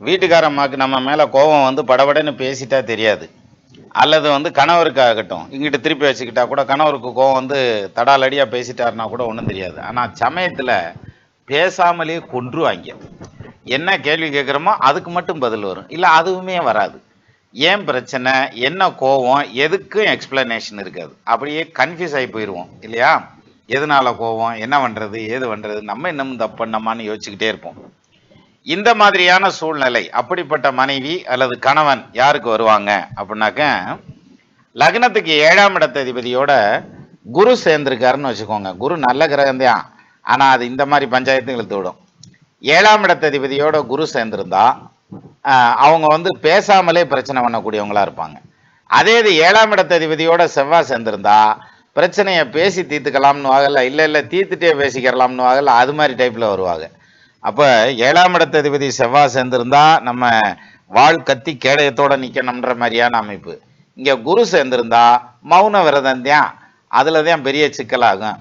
வீட்டுக்காரம்மாக்கு நம்ம மேல கோபம் வந்து படபடன்னு பேசிட்டா தெரியாது. அல்லது வந்து கணவருக்கு ஆகட்டும், இங்கிட்டு திருப்பி வச்சுக்கிட்டா கூட கணவருக்கு கோவம் வந்து தடாலடியா பேசிட்டாருன்னா கூட ஒண்ணும் தெரியாது. ஆனா சமயத்துல பேசாமலே கொன்றுவாய்ங்க. என்ன கேள்வி கேட்கிறோமோ அதுக்கு மட்டும் பதில் வரும். இல்ல அதுவுமே வராது. ஏன் பிரச்சனை? என்ன கோவம்? எதுக்கும் எக்ஸ்பிளனேஷன் இருக்காது. அப்படியே கன்ஃப்யூஸ் ஆகி போயிருவோம் இல்லையா? எதனால கோவம்? என்ன பண்றது? ஏது பண்றது? நம்ம இன்னமும் தப்பு பண்ணோமான்னு யோசிச்சுக்கிட்டே இருப்போம். இந்த மாதிரியான சூழ்நிலை, அப்படிப்பட்ட மனைவி அல்லது கணவன் யாருக்கு வருவாங்க அப்படின்னாக்க, லக்னத்துக்கு 7ஆம் இடத்ததிபதியோட குரு சேர்ந்திருக்காருன்னு வச்சுக்கோங்க. குரு நல்ல கிரகம்தான். ஆனா அது இந்த மாதிரி பஞ்சாயத்து இழுத்து விடும். 7ஆம் இடத்ததிபதியோட குரு சேர்ந்திருந்தா அவங்க வந்து பேசாமலே பிரச்சனை பண்ணக்கூடியவங்களா இருப்பாங்க. அதே இது 7ஆம் இடத்ததிபதியோட செவ்வாய் சேர்ந்திருந்தா பிரச்சனையை பேசி தீர்த்துக்கலாம்னு வாங்கல, இல்ல தீர்த்துட்டே பேசிக்கிறலாம்னு வாங்கல, அது மாதிரி டைப்ல வருவாங்க. அப்ப 7ஆம் இடத்ததிபதி செவ்வாய் சேர்ந்திருந்தா நம்ம வாழ் கத்தி கேடயத்தோட நிக்கணும்ன்ற மாதிரியான அமைப்பு. இங்க குரு சேர்ந்திருந்தா மௌன விரதம் தான், அதுலதான் பெரிய சிக்கலாகும்.